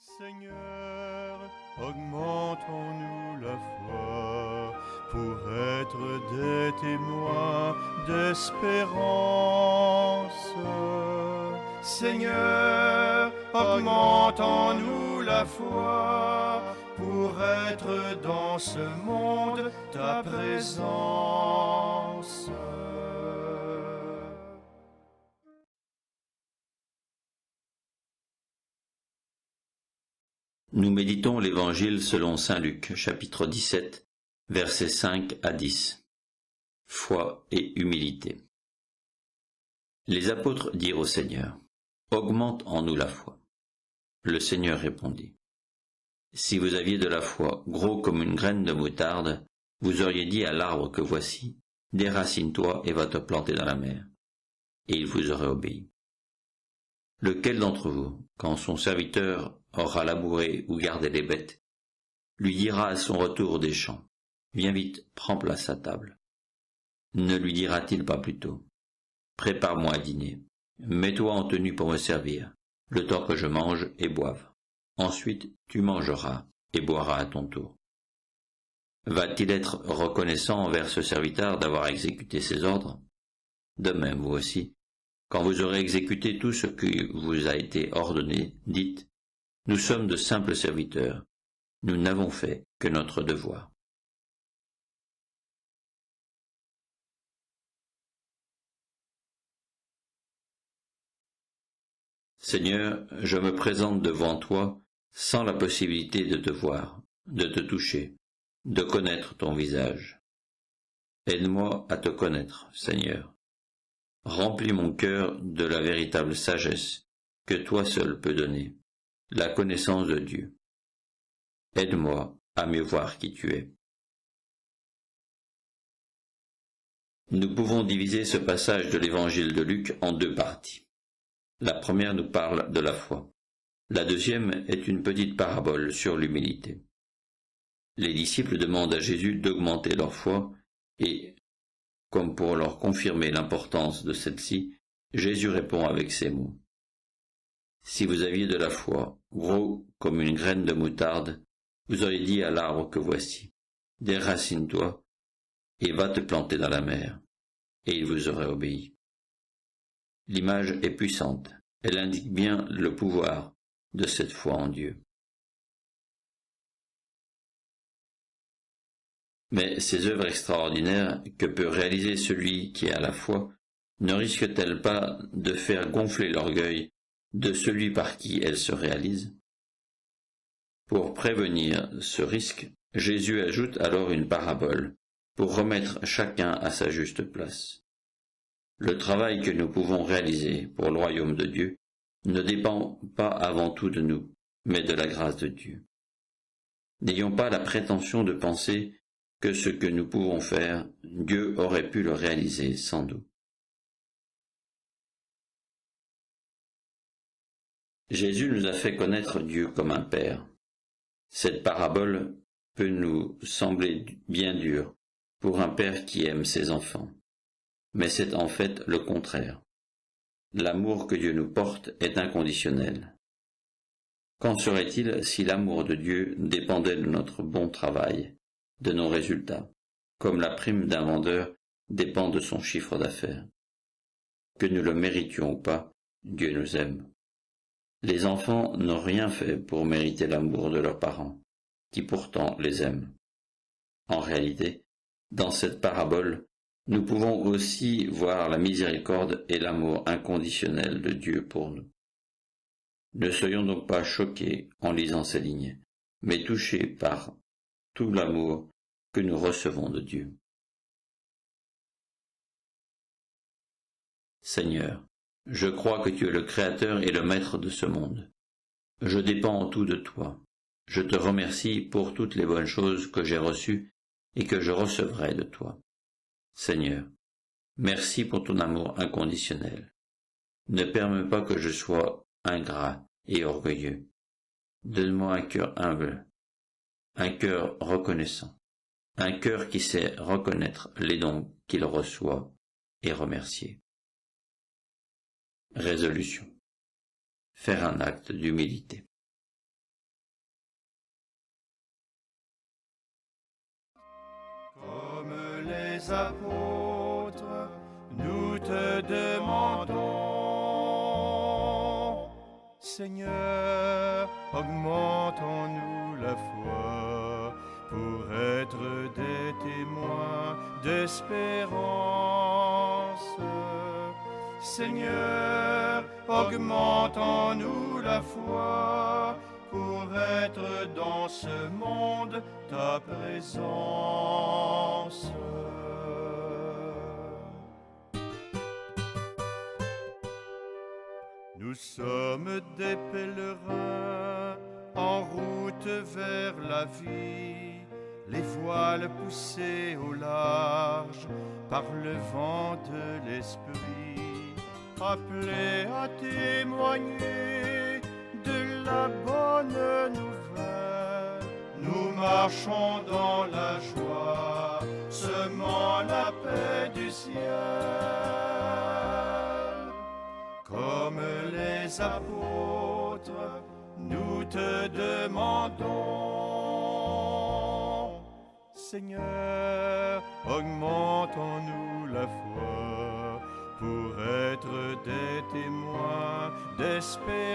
Seigneur, augmente en nous la foi pour être des témoins d'espérance. Seigneur, augmente en nous la foi pour être dans ce monde ta présence. Nous méditons l'Évangile selon saint Luc, chapitre 17, versets 5 à 10. Foi et humilité. Les apôtres dirent au Seigneur, « Augmente en nous la foi. » Le Seigneur répondit, « Si vous aviez de la foi, gros comme une graine de moutarde, vous auriez dit à l'arbre que voici, déracine-toi et va te planter dans la mer, et il vous aurait obéi. Lequel d'entre vous, quand son serviteur aura labouré ou gardé les bêtes, lui dira à son retour des champs, « Viens vite, prends place à table » Ne lui dira-t-il pas plutôt, « Prépare-moi à dîner, mets-toi en tenue pour me servir, le temps que je mange et boive. Ensuite tu mangeras et boiras à ton tour. » Va-t-il être reconnaissant envers ce serviteur d'avoir exécuté ses ordres? De même, vous aussi, quand vous aurez exécuté tout ce qui vous a été ordonné, dites, « Nous sommes de simples serviteurs, nous n'avons fait que notre devoir. » Seigneur, je me présente devant toi sans la possibilité de te voir, de te toucher, de connaître ton visage. Aide-moi à te connaître, Seigneur. Remplis mon cœur de la véritable sagesse que toi seul peux donner, la connaissance de Dieu. Aide-moi à mieux voir qui tu es. Nous pouvons diviser ce passage de l'Évangile de Luc en deux parties. La première nous parle de la foi. La deuxième est une petite parabole sur l'humilité. Les disciples demandent à Jésus d'augmenter leur foi et, comme pour leur confirmer l'importance de celle-ci, Jésus répond avec ces mots. « Si vous aviez de la foi, gros comme une graine de moutarde, vous auriez dit à l'arbre que voici, déracine-toi et va te planter dans la mer, et il vous aurait obéi. » L'image est puissante, elle indique bien le pouvoir de cette foi en Dieu. Mais ces œuvres extraordinaires que peut réaliser celui qui a la foi ne risquent-elles pas de faire gonfler l'orgueil de celui par qui elles se réalisent? Pour prévenir ce risque, Jésus ajoute alors une parabole pour remettre chacun à sa juste place. Le travail que nous pouvons réaliser pour le royaume de Dieu ne dépend pas avant tout de nous, mais de la grâce de Dieu. N'ayons pas la prétention de penser que ce que nous pouvons faire, Dieu aurait pu le réaliser sans nous. Jésus nous a fait connaître Dieu comme un Père. Cette parabole peut nous sembler bien dure pour un père qui aime ses enfants, mais c'est en fait le contraire. L'amour que Dieu nous porte est inconditionnel. Qu'en serait-il si l'amour de Dieu dépendait de notre bon travail, de nos résultats, comme la prime d'un vendeur dépend de son chiffre d'affaires? Que nous le méritions ou pas, Dieu nous aime. Les enfants n'ont rien fait pour mériter l'amour de leurs parents, qui pourtant les aiment. En réalité, dans cette parabole, nous pouvons aussi voir la miséricorde et l'amour inconditionnel de Dieu pour nous. Ne soyons donc pas choqués en lisant ces lignes, mais touchés par tout l'amour que nous recevons de Dieu. Seigneur, je crois que tu es le Créateur et le Maître de ce monde. Je dépends en tout de toi. Je te remercie pour toutes les bonnes choses que j'ai reçues et que je recevrai de toi. Seigneur, merci pour ton amour inconditionnel. Ne permets pas que je sois ingrat et orgueilleux. Donne-moi un cœur humble, un cœur reconnaissant, un cœur qui sait reconnaître les dons qu'il reçoit et remercier. Résolution. Faire un acte d'humilité. les apôtres, nous te demandons. Seigneur, augmente en nous la foi pour être des témoins d'espérance. Seigneur, augmente en nous la foi pour être dans ce monde ta présence. Nous sommes des pèlerins en route vers la vie, les voiles poussés au large par le vent de l'esprit, appelés à témoigner de la bonne nouvelle. Nous marchons dans la joie, semant la paix du ciel. Comme les apôtres, nous te demandons. Seigneur, augmente en nous la foi pour être des témoins d'espérance.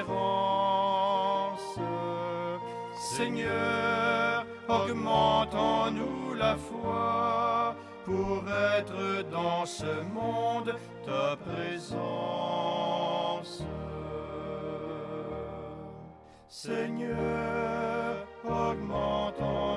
Seigneur, augmente en nous la foi pour être dans ce monde ta présence. Seigneur, augmente en